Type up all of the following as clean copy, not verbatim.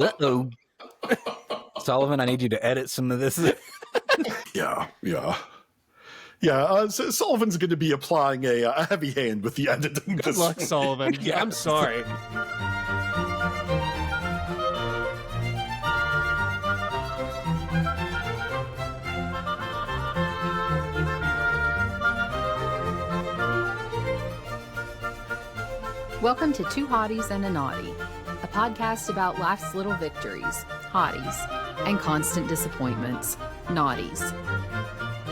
Uh-oh. Sullivan, I need you to edit some of this. Yeah. So Sullivan's going to be applying a heavy hand with the editing. Good luck, Sullivan. Yeah, I'm sorry. Welcome to Two Hotties and a Naughty, a podcast about life's little victories, hotties, and constant disappointments, naughties.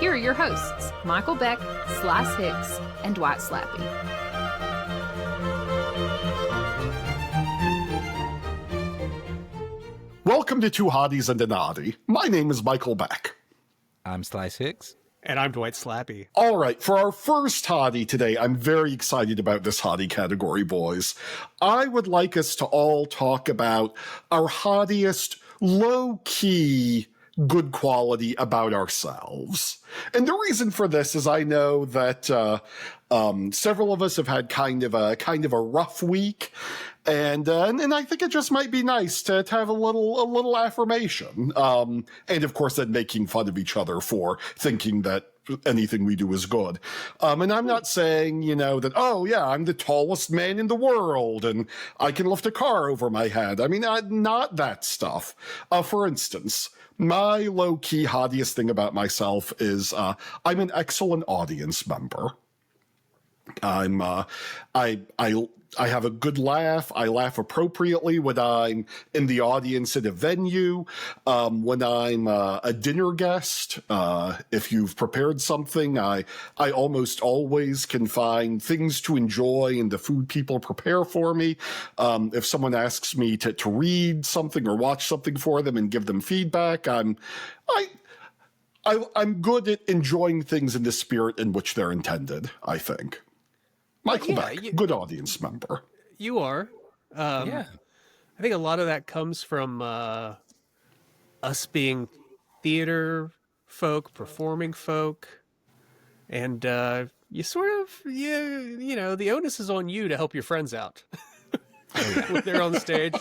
Here are your hosts, Michael Beck, Hicks, and Dwight Slappe. Welcome to Two Hotties and a Naughty. My name is Michael Beck. I'm Hicks. And I'm Dwight Slappe. All right, for our first hottie today, I'm very excited about this hottie category, boys. I would like us to all talk about our hottiest, low-key, good quality about ourselves. And the reason for this is I know that several of us have had kind of a rough week, and I think it just might be nice to have a little affirmation. And of course, then making fun of each other for thinking that anything we do is good. And I'm not saying, that, oh yeah, I'm the tallest man in the world and I can lift a car over my head. I mean, not that stuff. For instance, my low-key hottiest thing about myself is I'm an excellent audience member. I have a good laugh. I laugh appropriately when I'm in the audience at a venue. When I'm a dinner guest, if you've prepared something, I almost always can find things to enjoy in the food people prepare for me. If someone asks me to read something or watch something for them and give them feedback, I'm good at enjoying things in the spirit in which they're intended, I think. Michael Beck, good audience member. You are. Yeah. I think a lot of that comes from us being theater folk, performing folk. And you sort of, the onus is on you to help your friends out when they're on stage.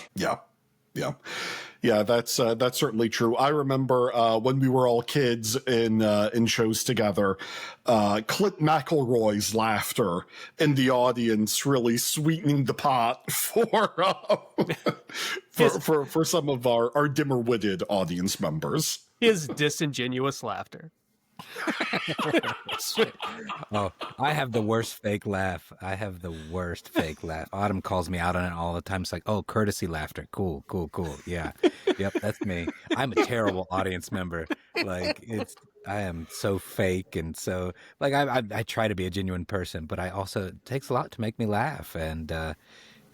Yeah, that's certainly true. I remember when we were all kids in shows together, Clint McElroy's laughter in the audience really sweetening the pot for some of our dimmer-witted audience members. His disingenuous laughter. Oh, I have the worst fake laugh. Autumn calls me out on it all the time. It's like, oh, courtesy laughter. Cool. Yeah. Yep, that's me. I'm a terrible audience member. Like, I am so fake. And so, like, I try to be a genuine person, but it takes a lot to make me laugh. And,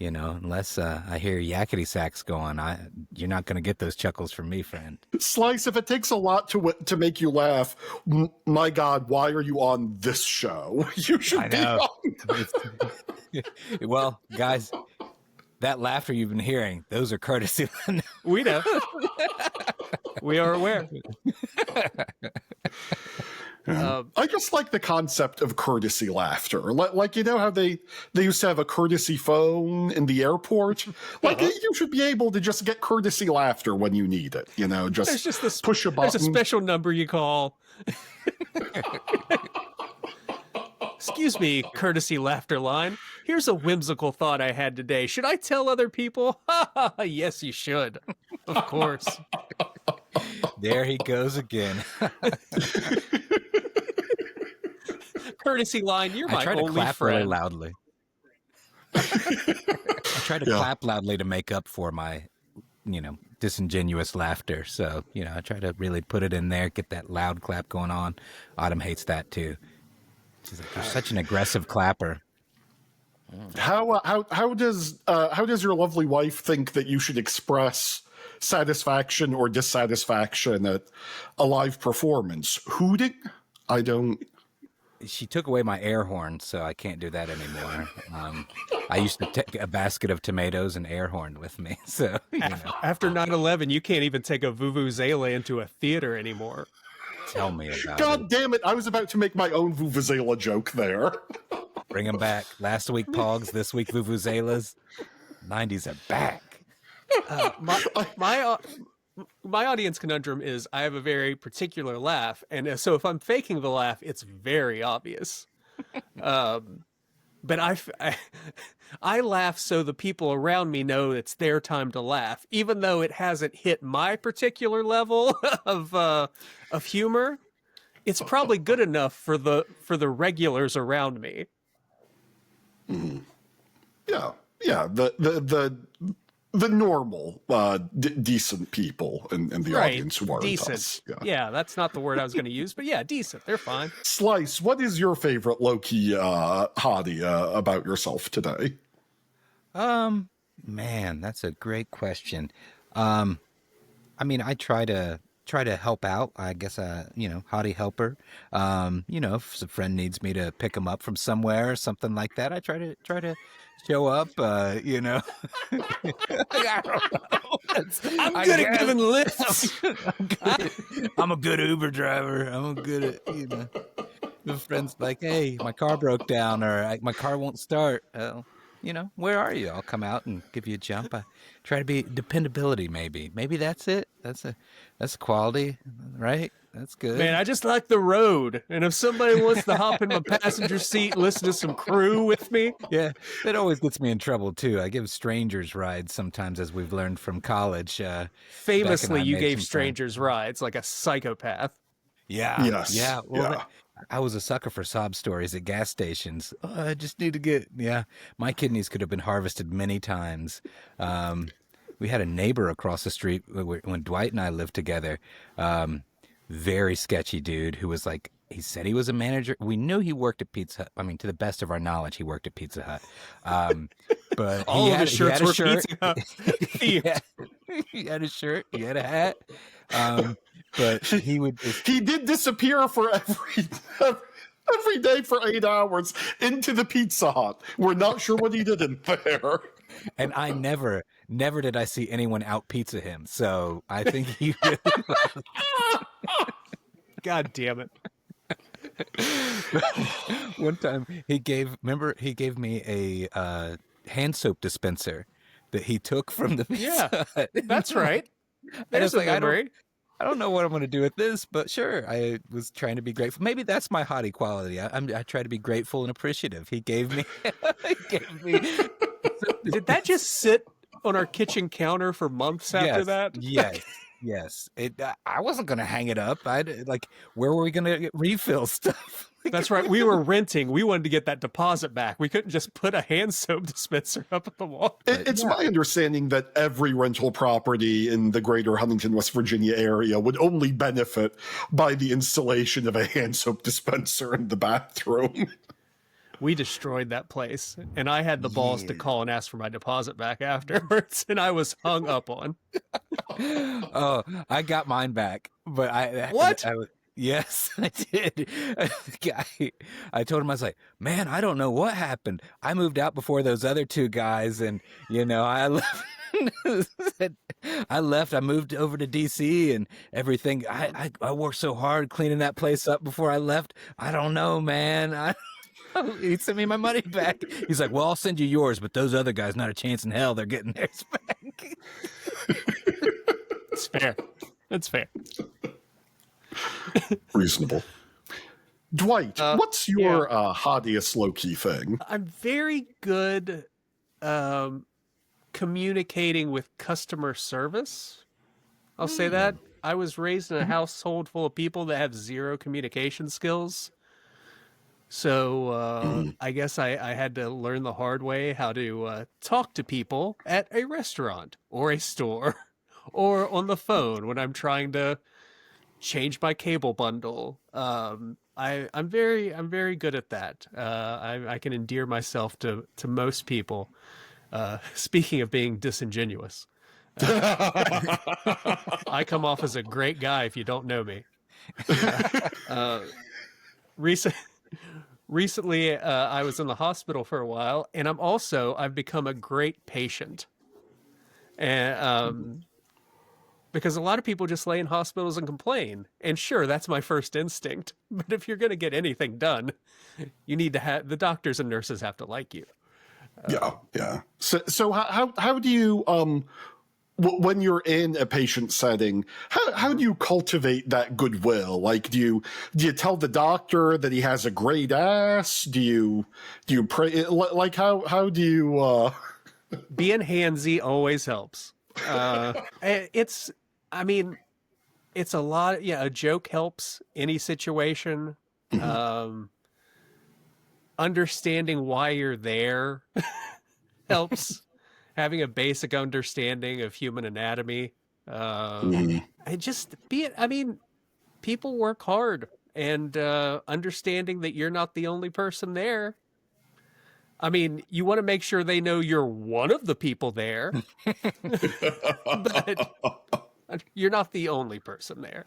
unless I hear yakety sax going, you're not going to get those chuckles from me, friend. Slice, if it takes a lot to make you laugh, my God, why are you on this show? You should be on. Well, guys, that laughter you've been hearing, those are courtesy. We know. We are aware. I just like the concept of courtesy laughter. Like, how they used to have a courtesy phone in the airport? Like, you should be able to just get courtesy laughter when you need it. Just push a button. There's a special number you call. Excuse me, courtesy laughter line. Here's a whimsical thought I had today. Should I tell other people? Yes, you should. Of course. There he goes again. Courtesy line, you're my only friend. I try to clap really loudly. I try to clap loudly to make up for my, disingenuous laughter. So, I try to really put it in there, get that loud clap going on. Autumn hates that too. She's like, you're such an aggressive clapper. How does your lovely wife think that you should express satisfaction or dissatisfaction at a live performance? Hooting? I don't. She took away my air horn, so I can't do that anymore. I used to take a basket of tomatoes and air horn with me. So after 9/11, you can't even take a vuvuzela into a theater anymore. Tell me about it. God damn it! I was about to make my own vuvuzela joke there. Bring them back. Last week Pogs, this week vuvuzelas. 90s are back. My my audience conundrum is I have a very particular laugh, and so if I'm faking the laugh, it's very obvious. But I laugh so the people around me know it's their time to laugh, even though it hasn't hit my particular level of humor. It's probably good enough for the regulars around me. Yeah, yeah. The normal, decent people in the audience who aren't decent. us. Yeah, that's not the word I was going to use, but yeah, decent. They're fine. Slice, what is your favorite low-key hottie about yourself today? Man, that's a great question. I mean, I try to help out. I guess hottie helper. If a friend needs me to pick him up from somewhere or something like that, I try to show up. I don't know. I'm good at giving lifts. I'm a good Uber driver. I'm good at The friend's like, hey, my car broke down, or my car won't start. Where are you? I'll come out and give you a jump. I try to be dependability. Maybe that's it. That's quality, right? That's good. Man, I just like the road. And if somebody wants to hop in my passenger seat and listen to some Crew with me. Yeah, that always gets me in trouble, too. I give strangers rides sometimes, as we've learned from college. Famously, you gave strangers rides like a psychopath. Yeah. Yes. Yeah. Well, I was a sucker for sob stories at gas stations. Oh, I just need to my kidneys could have been harvested many times. We had a neighbor across the street when Dwight and I lived together. Very sketchy dude who was like, he said he was a manager. We knew he worked at Pizza Hut. I mean, to the best of our knowledge, he worked at Pizza Hut. But all of his shirts were Pizza Hut. He had a shirt. He had a hat. But he would. He did disappear for every day for 8 hours into the Pizza Hut. We're not sure what he did in there. And I never did I see anyone out pizza him. So I think he really God damn it. One time he gave me a hand soap dispenser that he took from the Pizza Hut. That's right. There's a memory. I don't know what I'm going to do with this, but sure. I was trying to be grateful. Maybe that's my hottie quality. I try to be grateful and appreciative. He gave me. Did that just sit on our kitchen counter for months after that? Yes. I wasn't going to hang it up. Where were we going to refill stuff? That's right. We were renting. We wanted to get that deposit back. We couldn't just put a hand soap dispenser up at the wall. It's my understanding that every rental property in the greater Huntington, West Virginia area would only benefit by the installation of a hand soap dispenser in the bathroom. We destroyed that place, and I had the balls to call and ask for my deposit back afterwards, and I was hung up on. Oh, I got mine back, but What? Yes, I did. I told him, I was like, man, I don't know what happened. I moved out before those other two guys, and I left. I moved over to DC and everything. I worked so hard cleaning that place up before I left. I don't know, man. He sent me my money back. He's like, well, I'll send you yours, but those other guys, not a chance in hell they're getting theirs back. It's fair. It's fair. Reasonable. Dwight, what's your hottiest low-key thing? I'm very good communicating with customer service. I'll say that. I was raised in a household full of people that have zero communication skills. So I guess I had to learn the hard way how to talk to people at a restaurant or a store or on the phone when I'm trying to change my cable bundle. I'm very good at that. I can endear myself to most people. Speaking of being disingenuous, I come off as a great guy if you don't know me. Recently, I was in the hospital for a while, and I've become a great patient. And because a lot of people just lay in hospitals and complain. And sure, that's my first instinct. But if you're going to get anything done, you need to have the doctors and nurses have to like you. Yeah. So how do you when you're in a patient setting, how do you cultivate that goodwill? Like, do you tell the doctor that he has a great ass? Do you pray? Like, how do you? Being handsy always helps. It's, I mean, it's a lot. Yeah, a joke helps any situation. Understanding why you're there helps. Having a basic understanding of human anatomy. I just be it. I mean, people work hard, and understanding that you're not the only person there. I mean, you want to make sure they know you're one of the people there, but you're not the only person there.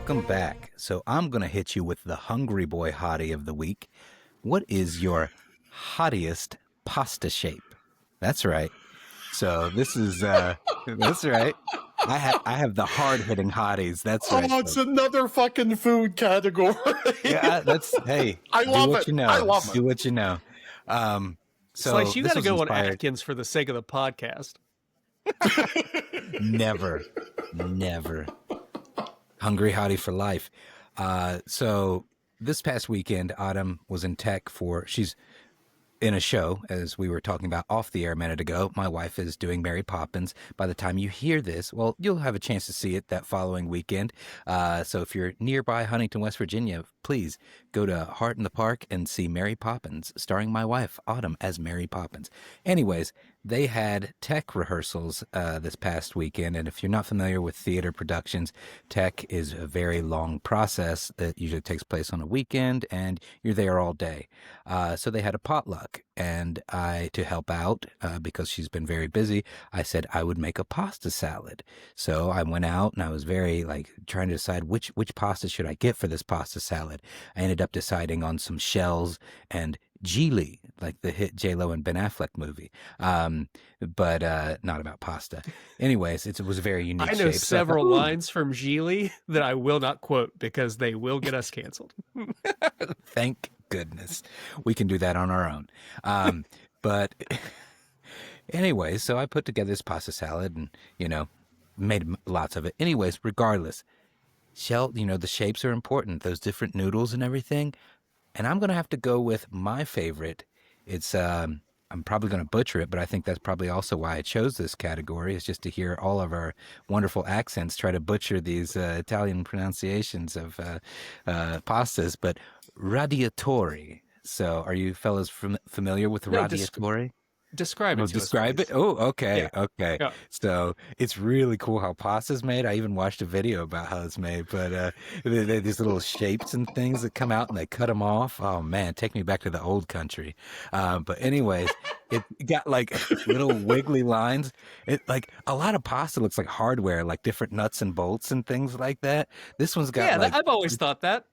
Welcome back. So I'm going to hit you with the Hungry Boy Hottie of the week. What is your hottiest pasta shape? That's right. So this is, that's right. I have the hard-hitting hotties. That's right. Oh, it's another fucking food category. Yeah, that's, hey, I do love what it. you know. I love it. Do what you know. So Slice, you this got to was go on inspired- Atkins for the sake of the podcast. Never. Hungry Hottie for life. So this past weekend, Autumn was in tech she's in a show, as we were talking about off the air a minute ago. My wife is doing Mary Poppins. By the time you hear this, well, you'll have a chance to see it that following weekend. So if you're nearby Huntington, West Virginia, please go to Heart in the Park and see Mary Poppins, starring my wife, Autumn, as Mary Poppins. Anyways, they had tech rehearsals this past weekend, and if you're not familiar with theater productions, tech is a very long process that usually takes place on a weekend, and you're there all day. So they had a potluck, and to help out, because she's been very busy, I said I would make a pasta salad. So I went out, and I was very, trying to decide which pasta should I get for this pasta salad. I ended up deciding on some shells and Geely, like the hit J-Lo and Ben Affleck movie, but not about pasta. Anyways, it was a very unique I know shape. several lines from Geely that I will not quote because they will get us canceled. Thank goodness. We can do that on our own. But anyways, so I put together this pasta salad and, made lots of it. Anyways, regardless, the shapes are important, those different noodles and everything. And I'm going to have to go with my favorite. It's, I'm probably going to butcher it, but I think that's probably also why I chose this category, is just to hear all of our wonderful accents try to butcher these Italian pronunciations of pastas. But radiatore. So are you fellas familiar with radiatore? Describe it to us, Describe it? please. Oh, okay, Yeah. okay. Yeah. So it's really cool how pasta's made. I even watched a video about how it's made, but these little shapes and things that come out and they cut them off. Oh man, take me back to the old country. But anyways, it got little wiggly lines. It a lot of pasta looks like hardware, like different nuts and bolts and things like that. This one's got I've always thought that.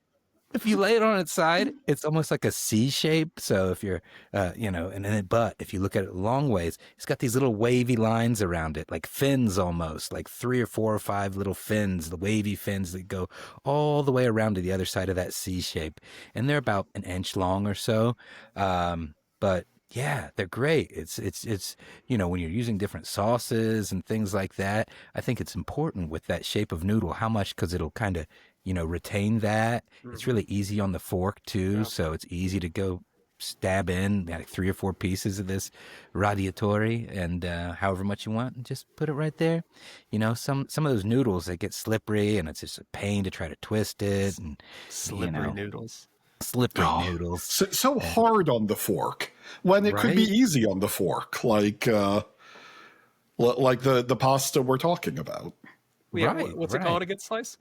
if you lay it on its side, it's almost like a C shape. So if you're, but if you look at it long ways, it's got these little wavy lines around it, like fins almost, like 3 or 4 or 5 little fins, the wavy fins that go all the way around to the other side of that C shape. And they're about an inch long or so. But yeah, they're great. It's when you're using different sauces and things like that, I think it's important with that shape of noodle, how much, because it'll kind of, retain that. It's really easy on the fork too. Yeah. So it's easy to go stab in like 3 or 4 pieces of this radiatore and however much you want, and just put it right there. Some of those noodles, they get slippery and it's just a pain to try to twist it. And slippery noodles. Slippery noodles. So hard on the fork when it could be easy on the fork, like the pasta we're talking about. Yeah, what's it called again, Slice?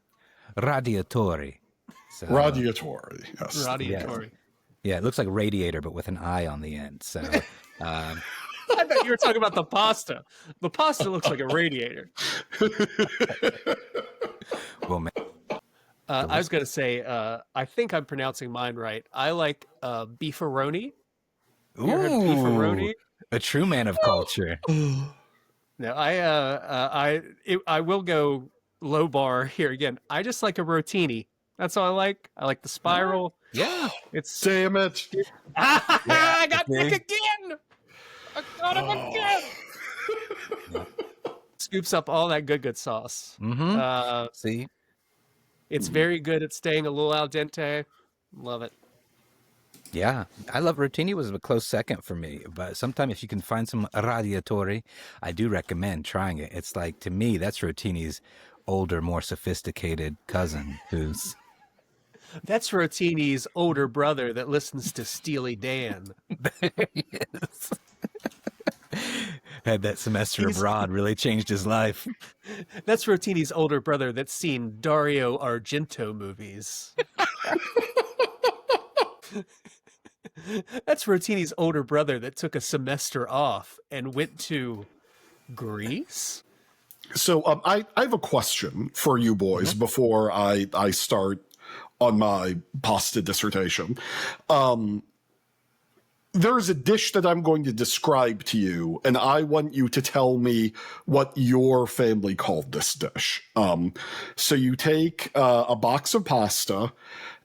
Radiatore. So, radiatore, yes. Radiatore. Yeah, it looks like radiator, but with an I on the end. So, I thought you were talking about the pasta. The pasta looks like a radiator. Well, man. I was going to say, I think I'm pronouncing mine right. I like beefaroni. Ooh, beefaroni? A true man of culture. No, I will go low bar here again. I just like a rotini. That's all I like. I like the spiral. Yeah. It's Damn it. I got see? Nick again. I got him again. Scoops up all that good sauce. Mm-hmm. See? It's very good at staying a little al dente. Love it. Yeah, I love rotini was a close second for me, but sometimes if you can find some radiatore, I do recommend trying it. It's like, to me, that's rotini's older, more sophisticated cousin who's That's Rotini's older brother that listens to Steely Dan. yes. Had that semester abroad, really changed his life. That's Rotini's older brother that's seen Dario Argento movies. That's Rotini's older brother that took a semester off and went to Greece. So I have a question for you boys before I start on my pasta dissertation. There's a dish that I'm going to describe to you, and I want you to tell me what your family called this dish. So you take a box of pasta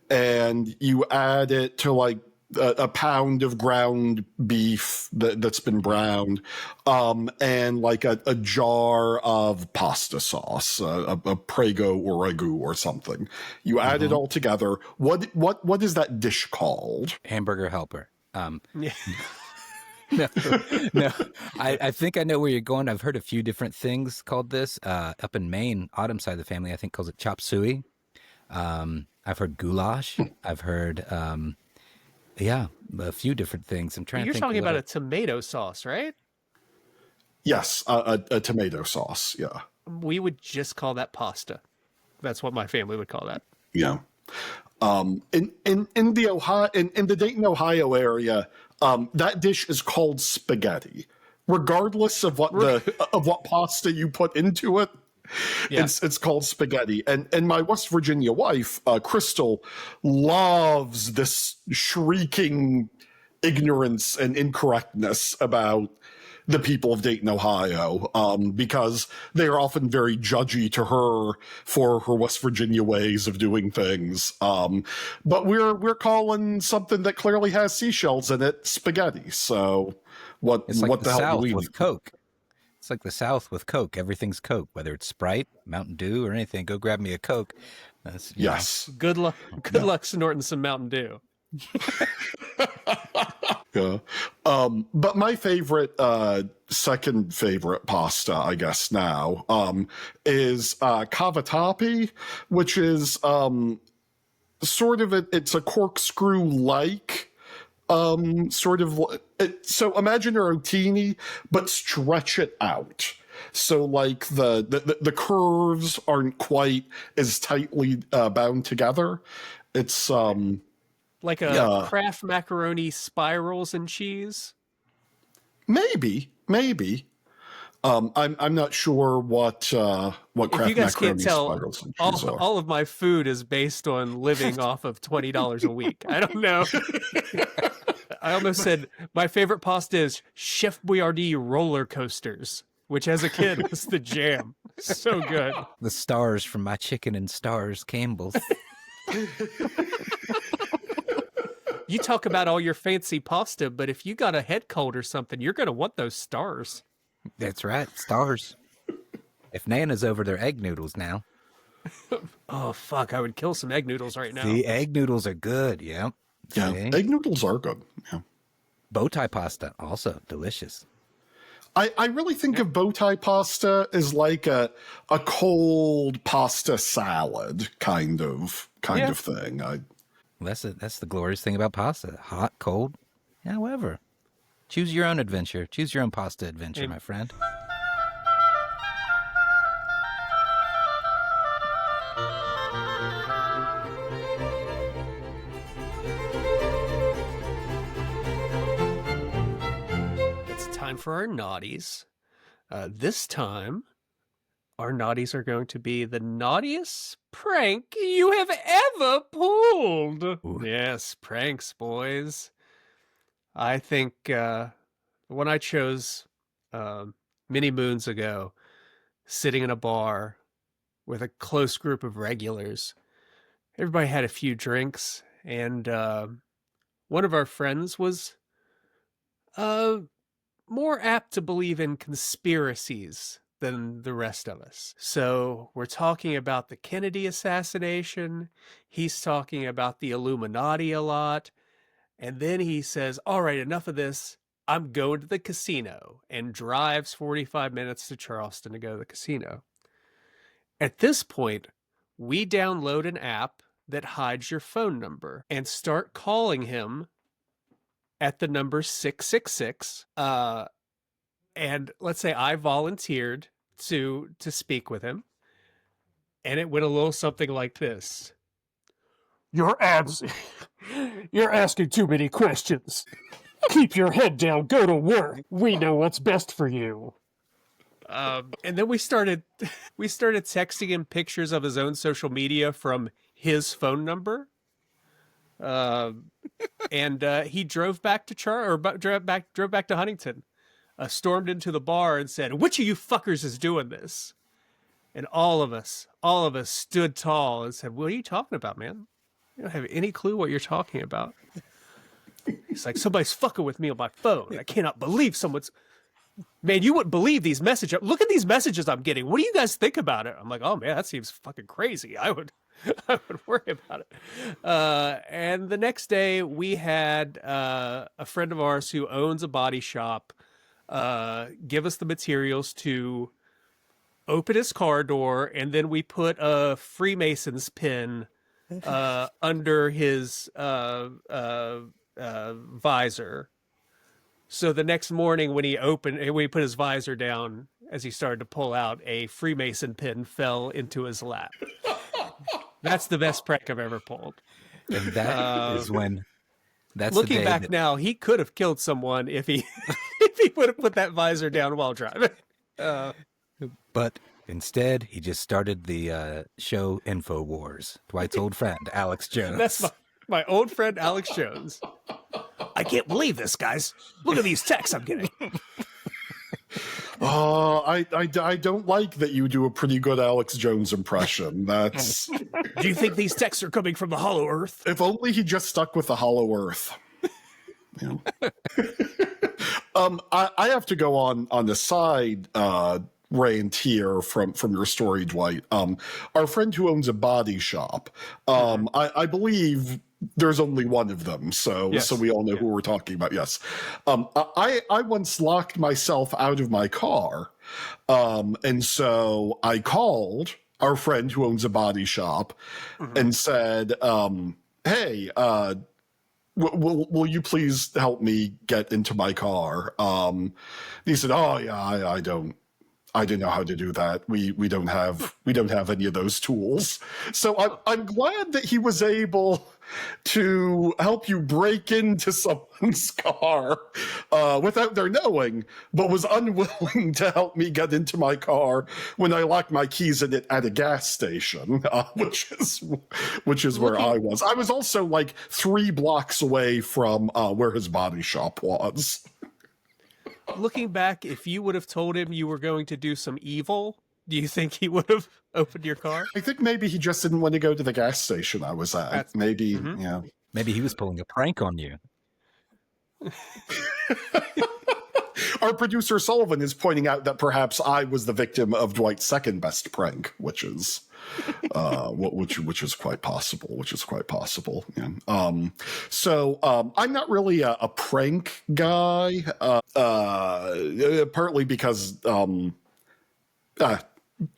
and you add it to like a pound of ground beef that's been browned, and like a jar of pasta sauce, a Prego or ragu or something. You add it all together. What is that dish called? Hamburger helper. Yeah. No. I think I know where you're going. I've heard a few different things called this. Up in Maine, Autumn's side of the family, I think calls it chop suey. I've heard goulash. I've heard, a few different things. I'm trying You're to think. talking about a tomato sauce, right? Yes, a tomato sauce. Yeah. We would just call that pasta. That's what my family would call that. Yeah. In the Ohio, in the Dayton, Ohio area, that dish is called spaghetti, regardless of what pasta you put into it. Yeah. It's called spaghetti. And my West Virginia wife, Crystal, loves this shrieking ignorance and incorrectness about the people of Dayton, Ohio, because they are often very judgy to her for her West Virginia ways of doing things. But we're calling something that clearly has seashells in it spaghetti. So It's like what the the hell South do we with Coke. It's like the South with Coke. Everything's Coke, whether it's Sprite, Mountain Dew, or anything. Go grab me a Coke. That's, Yes. Good luck. Good luck snorting some Mountain Dew. Yeah. But my favorite, second favorite pasta, I guess now, is cavatappi, which is sort of it's a corkscrew-like sort of. So imagine a rotini, but stretch it out. So like the curves aren't quite as tightly bound together. It's Like a Kraft macaroni spirals and cheese. maybe. I'm not sure what If Kraft you guys can't macaroni tell, spirals and cheese are. all of my food is based on living off of $20 a week. I don't know. I almost said my favorite pasta is Chef Boyardee roller coasters, which as a kid was the jam. So good. The stars from my chicken and stars Campbell's. You talk about all your fancy pasta, but if you got a head cold or something, you're going to want those stars. That's right, stars. If Nana's over their egg noodles now. Oh, fuck. I would kill some egg noodles right now. The egg noodles are good, yeah. Yeah, See? egg noodles are good. Yeah. Bow tie pasta, also delicious. I really think of bow tie pasta as like a cold pasta salad kind of thing. That's the glorious thing about pasta. Hot, cold, however. Choose your own adventure. Choose your own pasta adventure, my friend. It's time for our naughties. This time, our naughties are going to be the naughtiest prank you have ever pulled. Ooh. Yes, pranks, boys. I think when I chose many moons ago, sitting in a bar with a close group of regulars, everybody had a few drinks, and one of our friends was more apt to believe in conspiracies than the rest of us. So we're talking about the Kennedy assassination. He's talking about the Illuminati a lot. And then he says, all right, enough of this. I'm going to the casino, and drives 45 minutes to Charleston to go to the casino. At this point, we download an app that hides your phone number and start calling him at the number 666. And let's say I volunteered to speak with him. And it went a little something like this. You're asking too many questions. Keep your head down. Go to work. We know what's best for you. And then we started texting him pictures of his own social media from his phone number. And he drove back to drove back to Huntington, stormed into the bar and said, "Which of you fuckers is doing this?" And all of us stood tall and said, "What are you talking about, man? You don't have any clue what you're talking about." He's like, "Somebody's fucking with me on my phone. I cannot believe someone's... Man, you wouldn't believe these messages. Look at these messages I'm getting. What do you guys think about it?" I'm like, "Oh man, that seems fucking crazy. I would worry about it." And the next day we had a friend of ours who owns a body shop give us the materials to open his car door, and then we put a Freemason's pin under his visor. So the next morning when he put his visor down, as he started to pull out, a Freemason pin fell into his lap. That's the best prank I've ever pulled. And that is when... That's looking the day back that... now, he could have killed someone if he if he would have put that visor down while driving. But instead, he just started the show InfoWars. Dwight's old friend, Alex Jones. That's my old friend, Alex Jones. I can't believe this, guys. Look at these texts I'm getting. I don't like that you do a pretty good Alex Jones impression. That's... Do you think these texts are coming from the Hollow Earth? If only he just stuck with the Hollow Earth. You know? I have to go on the side rant here from your story, Dwight. Our friend who owns a body shop, I believe there's only one of them, so we all know who we're talking about. Yes. I once locked myself out of my car, and so I called our friend who owns a body shop and said, "Hey, will you please help me get into my car?" He said, "Oh yeah, I don't know how to do that. We don't have any of those tools." So I'm glad that he was able to help you break into someone's car without their knowing, but was unwilling to help me get into my car when I locked my keys in it at a gas station, which is where I was. I was also like 3 blocks away from where his body shop was. Looking back, if you would have told him you were going to do some evil, do you think he would have opened your car? I think maybe he just didn't want to go to the gas station I was at. Maybe Maybe he was pulling a prank on you. Our producer Sullivan is pointing out that perhaps I was the victim of Dwight's second best prank, which is which is quite possible. Yeah. So I'm not really a prank guy, partly because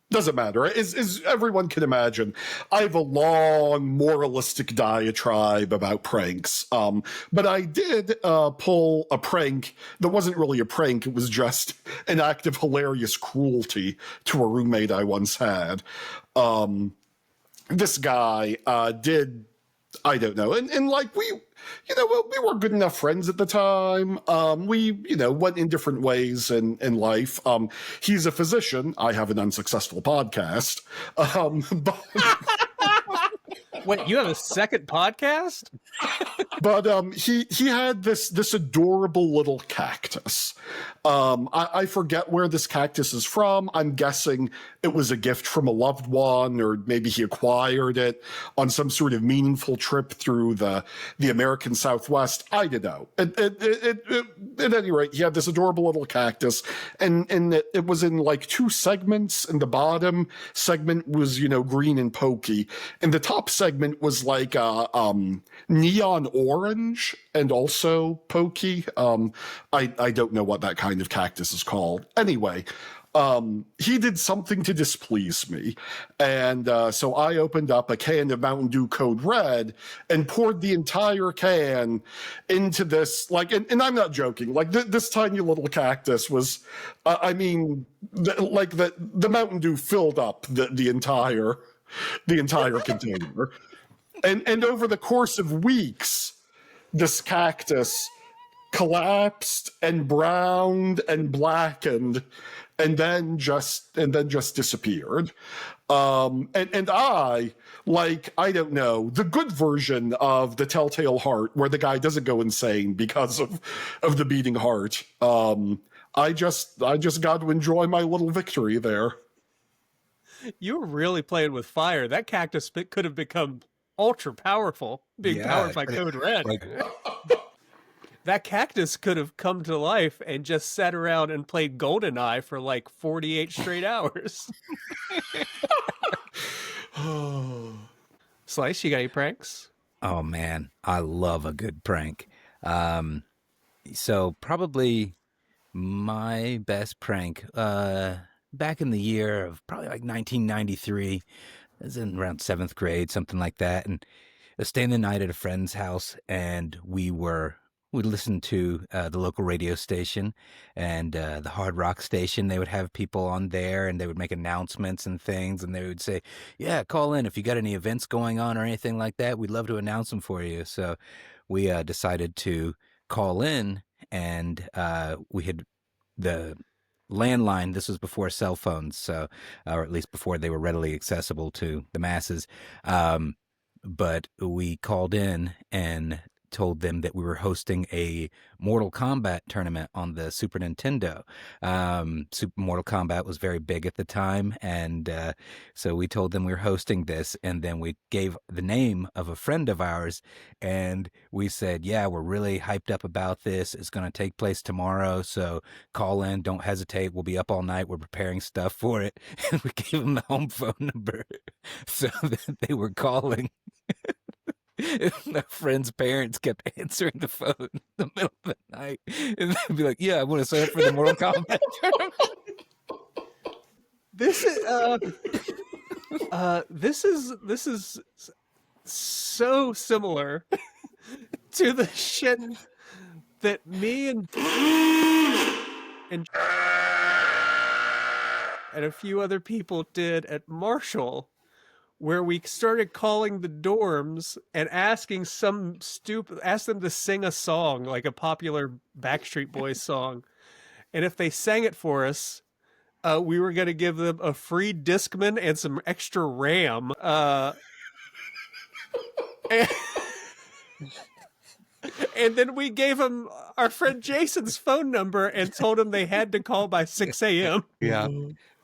doesn't matter. As everyone can imagine, I have a long moralistic diatribe about pranks. But I did pull a prank that wasn't really a prank. It was just an act of hilarious cruelty to a roommate I once had. This guy did, I don't know, and like we were good enough friends at the time. We went in different ways in life. He's a physician. I have an unsuccessful podcast. Wait, you have a second podcast? But he had this adorable little cactus. I forget where this cactus is from. I'm guessing it was a gift from a loved one, or maybe he acquired it on some sort of meaningful trip through the American Southwest. I don't know. At any rate, he had this adorable little cactus, and it was in like two segments. And the bottom segment was, green and pokey, and the top segment was like neon orange and also pokey. I don't know what that kind of cactus is called. Anyway, he did something to displease me. And so I opened up a can of Mountain Dew Code Red and poured the entire can into this, and I'm not joking, this tiny little cactus was, the Mountain Dew filled up the entire container. And over the course of weeks, this cactus collapsed and browned and blackened, and then just disappeared. And I don't know, the good version of the Telltale Heart, where the guy doesn't go insane because of the beating heart. I just got to enjoy my little victory there. You were really playing with fire. That cactus could have become ultra powerful, being powered by Code Red. That cactus could have come to life and just sat around and played GoldenEye for 48 straight hours. Slice, you got any pranks? Oh man, I love a good prank. So probably my best prank, back in the year of probably 1993, I was in around 7th grade, something like that. And I was staying the night at a friend's house, and we listened to the local radio station and the hard rock station. They would have people on there, and they would make announcements and things, and they would say, yeah, call in if you got any events going on or anything like that. We'd love to announce them for you. So we decided to call in, and we had the landline. This was before cell phones, so or at least before they were readily accessible to the masses. But we called in and told them that we were hosting a Mortal Kombat tournament on the Super Nintendo. Mortal Kombat was very big at the time, and so we told them we were hosting this, and then we gave the name of a friend of ours, and we said, yeah, we're really hyped up about this. It's going to take place tomorrow, so call in, don't hesitate. We'll be up all night. We're preparing stuff for it. And we gave them the home phone number so that they were calling. My friend's parents kept answering the phone in the middle of the night, and they'd be like, yeah, I want to sign up for the Mortal Kombat tournament. This is so similar to the shit that me and a few other people did at Marshall, where we started calling the dorms and asking them to sing a song, like a popular Backstreet Boys song. And if they sang it for us, we were going to give them a free Discman and some extra RAM. And then we gave them our friend Jason's phone number and told them they had to call by 6 a.m. Yeah.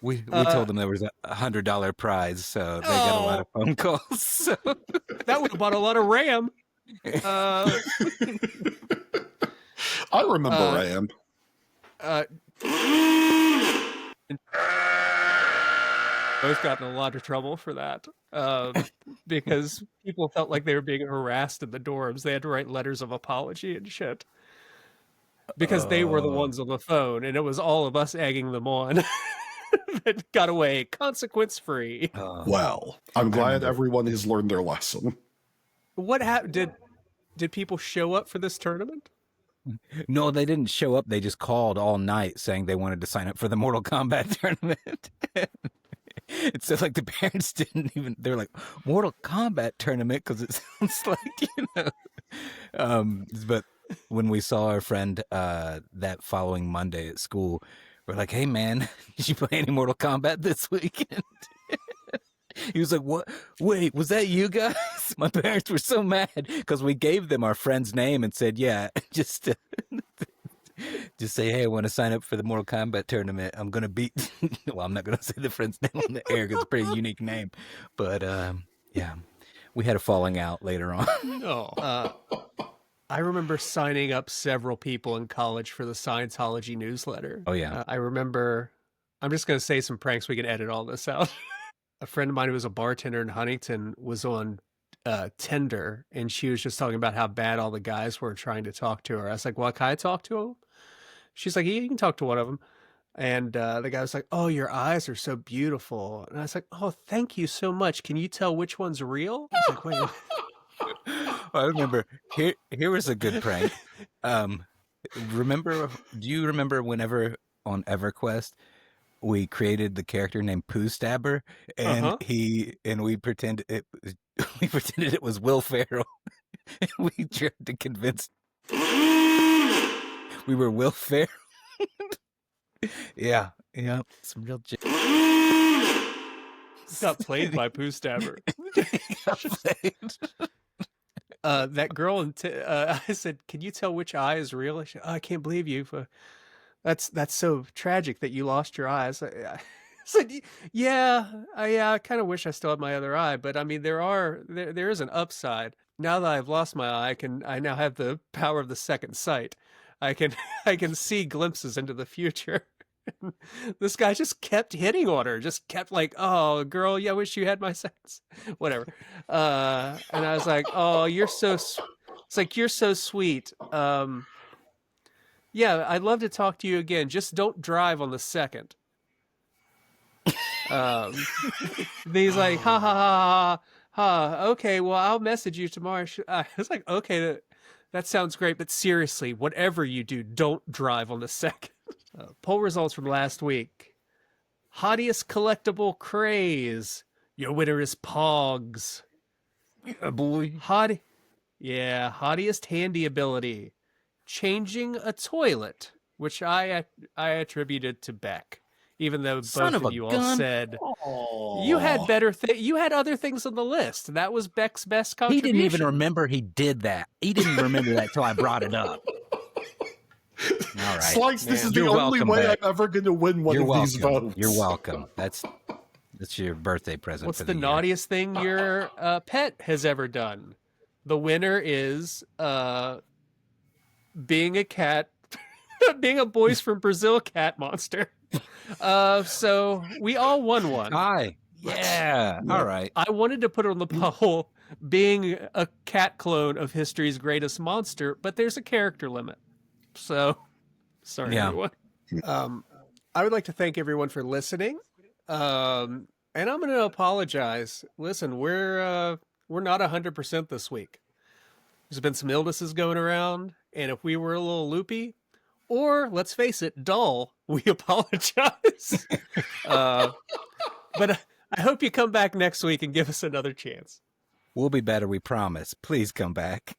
We told them there was a $100 prize, so they got a lot of phone calls. So. That would have bought a lot of RAM. I remember RAM. Both got in a lot of trouble for that, because people felt like they were being harassed in the dorms. They had to write letters of apology and shit because they were the ones on the phone, and it was all of us egging them on. That got away consequence-free. Well, I'm glad everyone has learned their lesson. What happened? Did people show up for this tournament? No, they didn't show up. They just called all night saying they wanted to sign up for the Mortal Kombat tournament. And so, the parents didn't even, they're like, Mortal Kombat tournament? Because it sounds like, But when we saw our friend that following Monday at school, we're like, hey, man, did you play any Mortal Kombat this weekend? He was like, "What? Wait, was that you guys?" My parents were so mad because we gave them our friend's name and said, "Yeah, just say, hey, I want to sign up for the Mortal Kombat tournament. I'm gonna beat." Well, I'm not gonna say the friend's name on the air because it's a pretty unique name, but yeah, we had a falling out later on. Oh, I remember signing up several people in college for the Scientology newsletter. Oh yeah, I remember. I'm just gonna say some pranks. We can edit all this out. A friend of mine who was a bartender in Huntington was on Tinder, and she was just talking about how bad all the guys were trying to talk to her. I was like, "Well, can I talk to him?" She's like, "Yeah, you can talk to one of them." And the guy was like, "Oh, your eyes are so beautiful." And I was like, "Oh, thank you so much. Can you tell which one's real?" I was like, "Wait." I remember. Here was a good prank. Do you remember whenever on EverQuest we created the character named Pooh Stabber, and we pretended it was Will Ferrell. We tried to convince we were Will Ferrell. yeah, some real. Got played by Pooh Stabber. That girl, I said, "Can you tell which eye is real?" She said, "Oh, I can't believe you. That's so tragic that you lost your eyes." I said, "Yeah, I kind of wish I still had my other eye, but I mean, there is an upside. Now that I've lost my eye, I now have the power of the second sight. I can see glimpses into the future." This guy just kept hitting on her, just kept like, "Oh, girl, yeah, I wish you had my sense," whatever. And I was like, "Oh, you're so," it's like, "You're so sweet. Yeah, I'd love to talk to you again. Just don't drive on the second." He's like, "Ha ha ha ha. Okay, well, I'll message you tomorrow." I was like, "Okay, that sounds great, but seriously, whatever you do, don't drive on the second." Poll results from last week. Hottiest collectible craze. Your winner is Pogs. Yeah, boy. Hottiest handy ability. Changing a toilet, which I attributed to Beck, even though both of you all said you had you had other things on the list. That was Beck's best contribution. He didn't even remember he did that. He didn't remember that till I brought it up. All right, Slice, this is the only way I'm ever going to win one of these votes. You're welcome. That's your birthday present. What's for the year. naughtiest thing your pet has ever done? The winner is being a cat, being a Boys from Brazil cat monster. So we all won one. Hi. Yeah. All right. I wanted to put it on the poll, being a cat clone of history's greatest monster, but there's a character limit. So, sorry, everyone. I would like to thank everyone for listening. And I'm going to apologize. Listen, we're not 100% this week. There's been some illnesses going around, and if we were a little loopy, or let's face it, dull, we apologize. But I hope you come back next week and give us another chance. We'll be better, we promise. Please come back.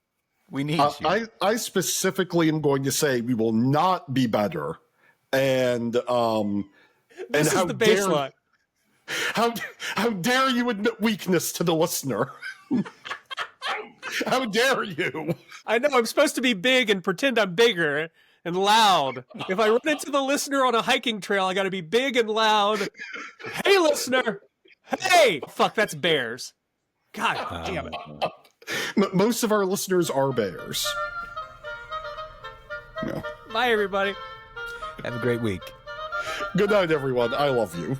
We need you. I specifically am going to say we will not be better. And this is the baseline. How dare you admit weakness to the listener? How dare you? I know I'm supposed to be big and pretend I'm bigger and loud. If I run into the listener on a hiking trail, I got to be big and loud. Hey, listener. Hey. Fuck, that's bears. God damn it. Most of our listeners are bears. No. Bye, everybody. Have a great week. Good night, everyone. I love you.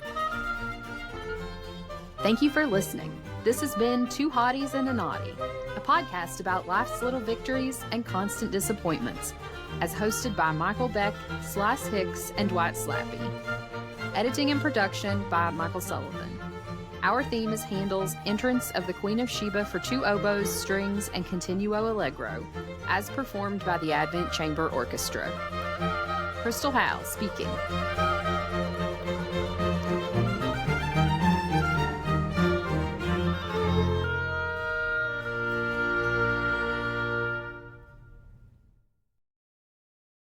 Thank you for listening. This has been Two Hotties and a Naughty, a podcast about life's little victories and constant disappointments, as hosted by Michael Beck, Hicks, and Dwight Slappe. Editing and production by Michael Sullivan. Our theme is Handel's Entrance of the Queen of Sheba for Two Oboes, Strings, and Continuo Allegro, as performed by the Advent Chamber Orchestra. Crystal Howe speaking.